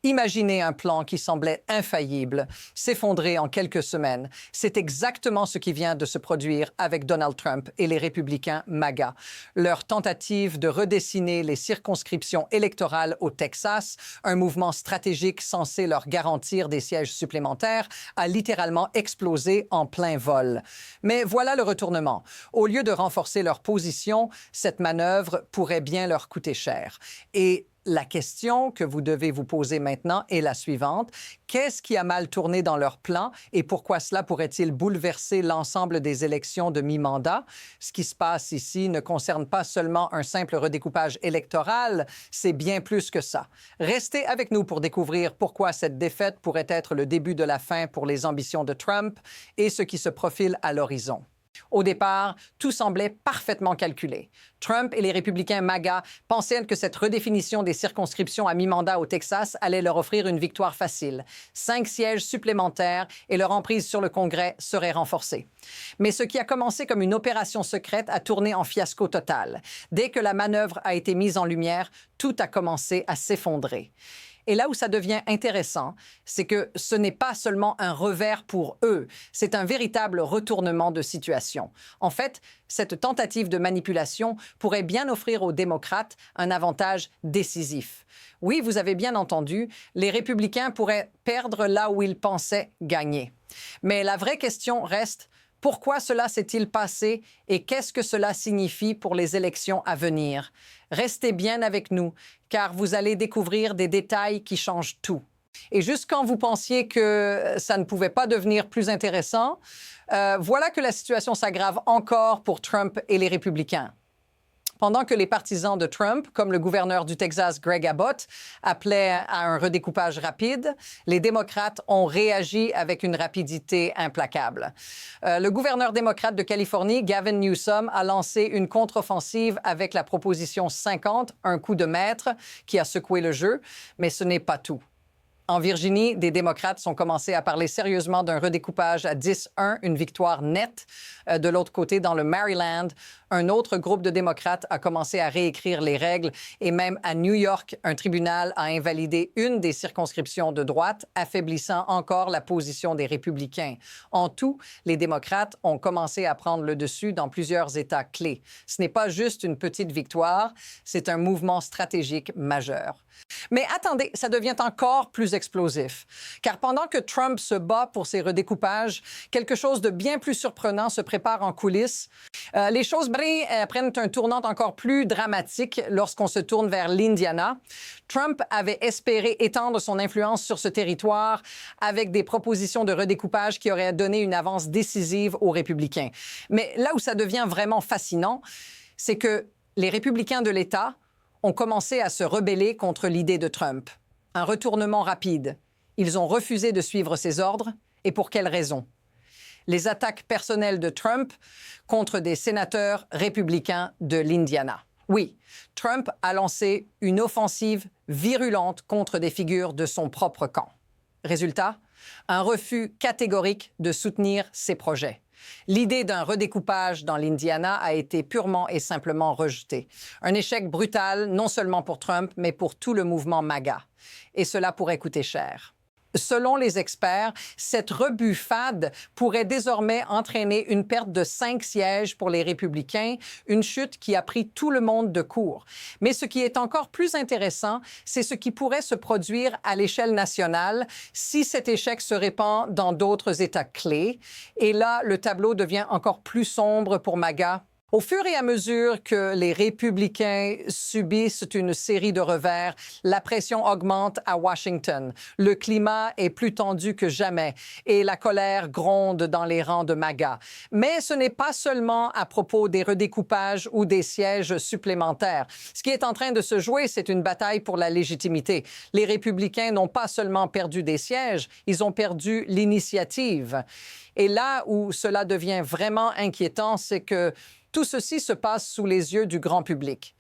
Imaginez un plan qui semblait infaillible s'effondrer en quelques semaines. C'est exactement ce qui vient de se produire avec Donald Trump et les républicains MAGA. Leur tentative de redessiner les circonscriptions électorales au Texas, un mouvement stratégique censé leur garantir des sièges supplémentaires, a littéralement explosé en plein vol. Mais voilà le retournement. Au lieu de renforcer leur position, cette manœuvre pourrait bien leur coûter cher. Et la question que vous devez vous poser maintenant est la suivante. Qu'est-ce qui a mal tourné dans leur plan et pourquoi cela pourrait-il bouleverser l'ensemble des élections de mi-mandat? Ce qui se passe ici ne concerne pas seulement un simple redécoupage électoral, c'est bien plus que ça. Restez avec nous pour découvrir pourquoi cette défaite pourrait être le début de la fin pour les ambitions de Trump et ce qui se profile à l'horizon. Au départ, tout semblait parfaitement calculé. Trump et les républicains MAGA pensaient que cette redéfinition des circonscriptions à mi-mandat au Texas allait leur offrir une victoire facile. 5 sièges supplémentaires et leur emprise sur le Congrès serait renforcée. Mais ce qui a commencé comme une opération secrète a tourné en fiasco total. Dès que la manœuvre a été mise en lumière, tout a commencé à s'effondrer. Et là où ça devient intéressant, c'est que ce n'est pas seulement un revers pour eux, c'est un véritable retournement de situation. En fait, cette tentative de manipulation pourrait bien offrir aux démocrates un avantage décisif. Oui, vous avez bien entendu, les républicains pourraient perdre là où ils pensaient gagner. Mais la vraie question reste: pourquoi cela s'est-il passé et qu'est-ce que cela signifie pour les élections à venir? Restez bien avec nous, car vous allez découvrir des détails qui changent tout. Et juste quand vous pensiez que ça ne pouvait pas devenir plus intéressant, voilà que la situation s'aggrave encore pour Trump et les républicains. Pendant que les partisans de Trump, comme le gouverneur du Texas, Greg Abbott, appelaient à un redécoupage rapide, les démocrates ont réagi avec une rapidité implacable. Le gouverneur démocrate de Californie, Gavin Newsom, a lancé une contre-offensive avec la proposition 50, un coup de maître, qui a secoué le jeu, mais ce n'est pas tout. En Virginie, des démocrates ont commencé à parler sérieusement d'un redécoupage à 10-1, une victoire nette. De l'autre côté, dans le Maryland, un autre groupe de démocrates a commencé à réécrire les règles et même à New York, un tribunal a invalidé une des circonscriptions de droite, affaiblissant encore la position des républicains. En tout, les démocrates ont commencé à prendre le dessus dans plusieurs États clés. Ce n'est pas juste une petite victoire, c'est un mouvement stratégique majeur. Mais attendez, ça devient encore plus explosif. Car pendant que Trump se bat pour ses redécoupages, quelque chose de bien plus surprenant se prépare en coulisses. Les choses prennent un tournant encore plus dramatique lorsqu'on se tourne vers l'Indiana. Trump avait espéré étendre son influence sur ce territoire avec des propositions de redécoupage qui auraient donné une avance décisive aux républicains. Mais là où ça devient vraiment fascinant, c'est que les républicains de l'État ont commencé à se rebeller contre l'idée de Trump. Un retournement rapide. Ils ont refusé de suivre ses ordres. Et pour quelles raisons? Les attaques personnelles de Trump contre des sénateurs républicains de l'Indiana. Oui, Trump a lancé une offensive virulente contre des figures de son propre camp. Résultat, un refus catégorique de soutenir ses projets. L'idée d'un redécoupage dans l'Indiana a été purement et simplement rejetée. Un échec brutal, non seulement pour Trump, mais pour tout le mouvement MAGA. Et cela pourrait coûter cher. Selon les experts, cette rebuffade pourrait désormais entraîner une perte de 5 sièges pour les républicains, une chute qui a pris tout le monde de court. Mais ce qui est encore plus intéressant, c'est ce qui pourrait se produire à l'échelle nationale si cet échec se répand dans d'autres États clés. Et là, le tableau devient encore plus sombre pour MAGA. Au fur et à mesure que les républicains subissent une série de revers, la pression augmente à Washington. Le climat est plus tendu que jamais et la colère gronde dans les rangs de MAGA. Mais ce n'est pas seulement à propos des redécoupages ou des sièges supplémentaires. Ce qui est en train de se jouer, c'est une bataille pour la légitimité. Les républicains n'ont pas seulement perdu des sièges, ils ont perdu l'initiative. Et là où cela devient vraiment inquiétant, c'est que tout ceci se passe sous les yeux du grand public.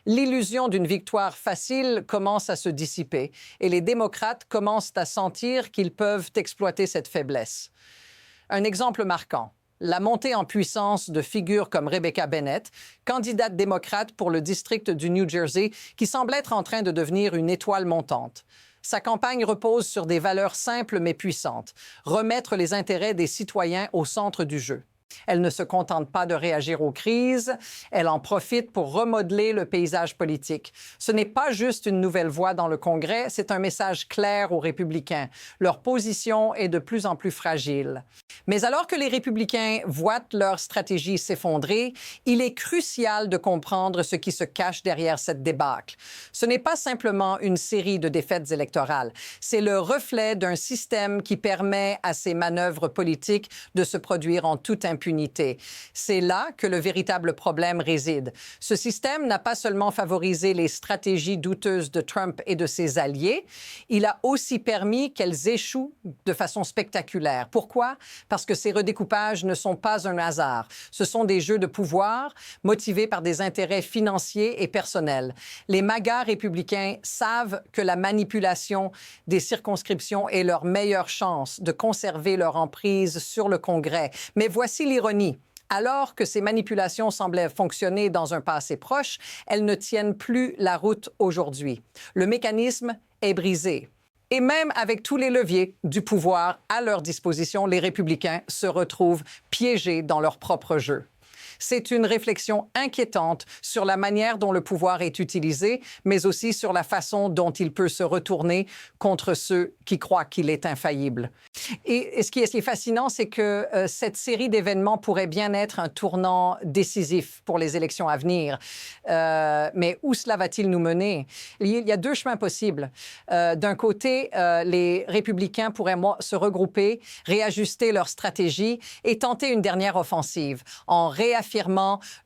L'illusion d'une victoire facile commence à se dissiper et les démocrates commencent à sentir qu'ils peuvent exploiter cette faiblesse. Un exemple marquant, la montée en puissance de figures comme Rebecca Bennett, candidate démocrate pour le district du New Jersey, qui semble être en train de devenir une étoile montante. Sa campagne repose sur des valeurs simples mais puissantes. Remettre les intérêts des citoyens au centre du jeu. Elle ne se contente pas de réagir aux crises, elle en profite pour remodeler le paysage politique. Ce n'est pas juste une nouvelle voix dans le Congrès, c'est un message clair aux républicains. Leur position est de plus en plus fragile. Mais alors que les républicains voient leur stratégie s'effondrer, il est crucial de comprendre ce qui se cache derrière cette débâcle. Ce n'est pas simplement une série de défaites électorales, c'est le reflet d'un système qui permet à ces manœuvres politiques de se produire en toute impunité. C'est là que le véritable problème réside. Ce système n'a pas seulement favorisé les stratégies douteuses de Trump et de ses alliés, il a aussi permis qu'elles échouent de façon spectaculaire. Pourquoi? Parce que ces redécoupages ne sont pas un hasard. Ce sont des jeux de pouvoir motivés par des intérêts financiers et personnels. Les MAGA républicains savent que la manipulation des circonscriptions est leur meilleure chance de conserver leur emprise sur le Congrès. Mais voici l'ironie. Alors que ces manipulations semblaient fonctionner dans un passé proche, elles ne tiennent plus la route aujourd'hui. Le mécanisme est brisé. Et même avec tous les leviers du pouvoir à leur disposition, les républicains se retrouvent piégés dans leur propre jeu. C'est une réflexion inquiétante sur la manière dont le pouvoir est utilisé, mais aussi sur la façon dont il peut se retourner contre ceux qui croient qu'il est infaillible. Et ce qui est fascinant, c'est que cette série d'événements pourrait bien être un tournant décisif pour les élections à venir. Mais où cela va-t-il nous mener? Il y a deux chemins possibles. D'un côté, les républicains pourraient se regrouper, réajuster leur stratégie et tenter une dernière offensive en réaffirmant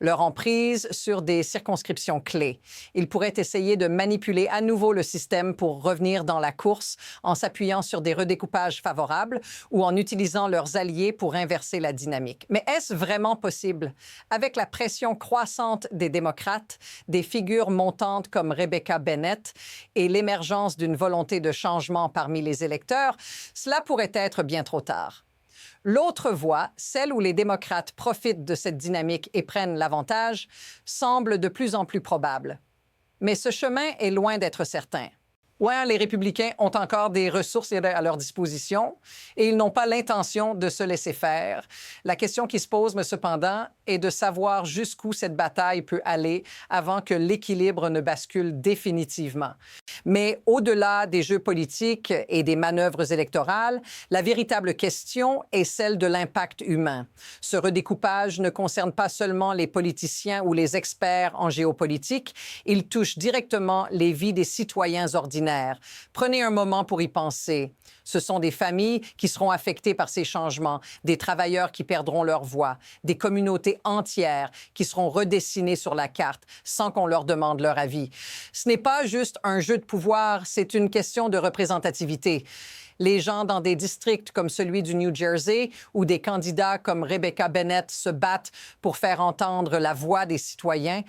leur emprise sur des circonscriptions clés. Ils pourraient essayer de manipuler à nouveau le système pour revenir dans la course en s'appuyant sur des redécoupages favorables ou en utilisant leurs alliés pour inverser la dynamique. Mais est-ce vraiment possible? Avec la pression croissante des démocrates, des figures montantes comme Rebecca Bennett et l'émergence d'une volonté de changement parmi les électeurs, cela pourrait être bien trop tard. L'autre voie, celle où les démocrates profitent de cette dynamique et prennent l'avantage, semble de plus en plus probable. Mais ce chemin est loin d'être certain. Oui, les républicains ont encore des ressources à leur disposition et ils n'ont pas l'intention de se laisser faire. La question qui se pose, mais cependant, est de savoir jusqu'où cette bataille peut aller avant que l'équilibre ne bascule définitivement. Mais au-delà des jeux politiques et des manœuvres électorales, la véritable question est celle de l'impact humain. Ce redécoupage ne concerne pas seulement les politiciens ou les experts en géopolitique, il touche directement les vies des citoyens ordinaires. Prenez un moment pour y penser. Ce sont des familles qui seront affectées par ces changements, des travailleurs qui perdront leur voix, des communautés entières qui seront redessinées sur la carte sans qu'on leur demande leur avis. Ce n'est pas juste un jeu de pouvoir, c'est une question de représentativité. Les gens dans des districts comme celui du New Jersey, où des candidats comme Rebecca Bennett se battent pour faire entendre la voix des citoyens,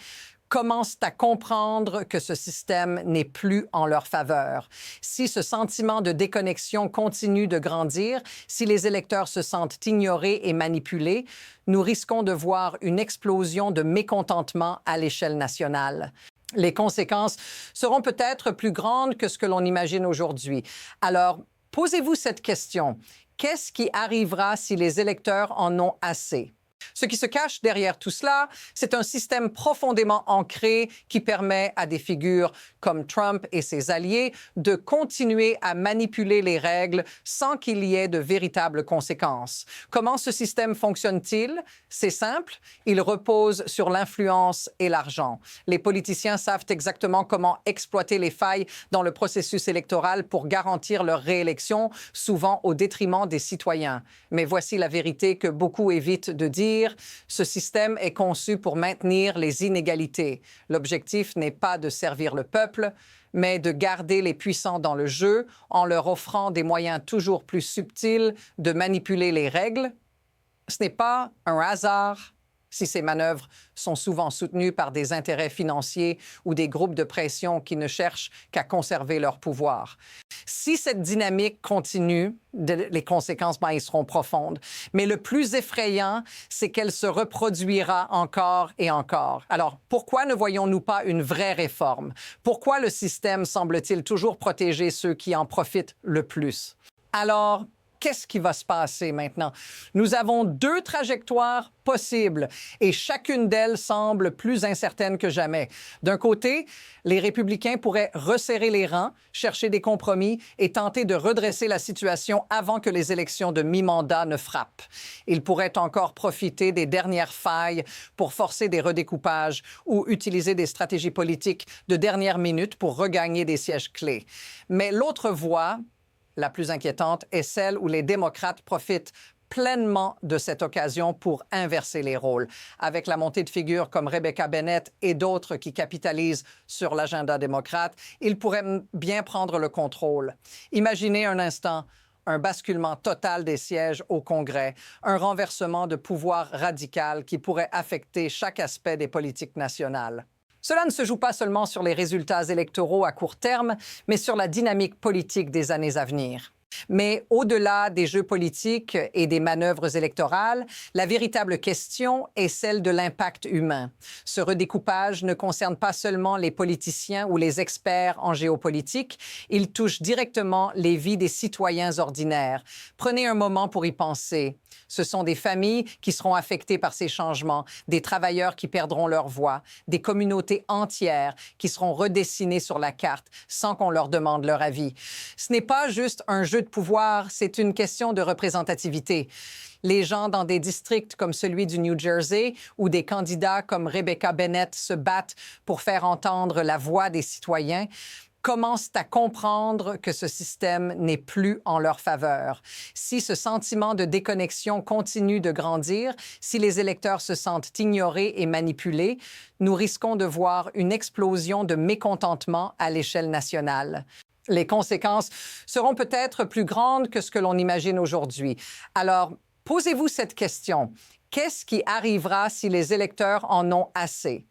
commencent à comprendre que ce système n'est plus en leur faveur. Si ce sentiment de déconnexion continue de grandir, si les électeurs se sentent ignorés et manipulés, nous risquons de voir une explosion de mécontentement à l'échelle nationale. Les conséquences seront peut-être plus grandes que ce que l'on imagine aujourd'hui. Alors, posez-vous cette question. Qu'est-ce qui arrivera si les électeurs en ont assez? Ce qui se cache derrière tout cela, c'est un système profondément ancré qui permet à des figures comme Trump et ses alliés de continuer à manipuler les règles sans qu'il y ait de véritables conséquences. Comment ce système fonctionne-t-il? C'est simple, il repose sur l'influence et l'argent. Les politiciens savent exactement comment exploiter les failles dans le processus électoral pour garantir leur réélection, souvent au détriment des citoyens. Mais voici la vérité que beaucoup évitent de dire. Ce système est conçu pour maintenir les inégalités. L'objectif n'est pas de servir le peuple, mais de garder les puissants dans le jeu en leur offrant des moyens toujours plus subtils de manipuler les règles. Ce n'est pas un hasard, si ces manœuvres sont souvent soutenues par des intérêts financiers ou des groupes de pression qui ne cherchent qu'à conserver leur pouvoir. Si cette dynamique continue, les conséquences y seront profondes. Mais le plus effrayant, c'est qu'elle se reproduira encore et encore. Alors, pourquoi ne voyons-nous pas une vraie réforme? Pourquoi le système semble-t-il toujours protéger ceux qui en profitent le plus? Alors, qu'est-ce qui va se passer maintenant? Nous avons deux trajectoires possibles et chacune d'elles semble plus incertaine que jamais. D'un côté, les républicains pourraient resserrer les rangs, chercher des compromis et tenter de redresser la situation avant que les élections de mi-mandat ne frappent. Ils pourraient encore profiter des dernières failles pour forcer des redécoupages ou utiliser des stratégies politiques de dernière minute pour regagner des sièges clés. Mais l'autre voie, la plus inquiétante, est celle où les démocrates profitent pleinement de cette occasion pour inverser les rôles, avec la montée de figures comme Rebecca Bennett et d'autres qui capitalisent sur l'agenda démocrate. Ils pourraient bien prendre le contrôle. Imaginez un instant un basculement total des sièges au Congrès, un renversement de pouvoir radical qui pourrait affecter chaque aspect des politiques nationales. Cela ne se joue pas seulement sur les résultats électoraux à court terme, mais sur la dynamique politique des années à venir. Mais au-delà des jeux politiques et des manœuvres électorales, la véritable question est celle de l'impact humain. Ce redécoupage ne concerne pas seulement les politiciens ou les experts en géopolitique, il touche directement les vies des citoyens ordinaires. Prenez un moment pour y penser. Ce sont des familles qui seront affectées par ces changements, des travailleurs qui perdront leur voix, des communautés entières qui seront redessinées sur la carte sans qu'on leur demande leur avis. Ce n'est pas juste un jeu de pouvoir, c'est une question de représentativité. Les gens dans des districts comme celui du New Jersey, où des candidats comme Rebecca Bennett se battent pour faire entendre la voix des citoyens, commencent à comprendre que ce système n'est plus en leur faveur. Si ce sentiment de déconnexion continue de grandir, si les électeurs se sentent ignorés et manipulés, nous risquons de voir une explosion de mécontentement à l'échelle nationale. Les conséquences seront peut-être plus grandes que ce que l'on imagine aujourd'hui. Alors, posez-vous cette question. Qu'est-ce qui arrivera si les électeurs en ont assez?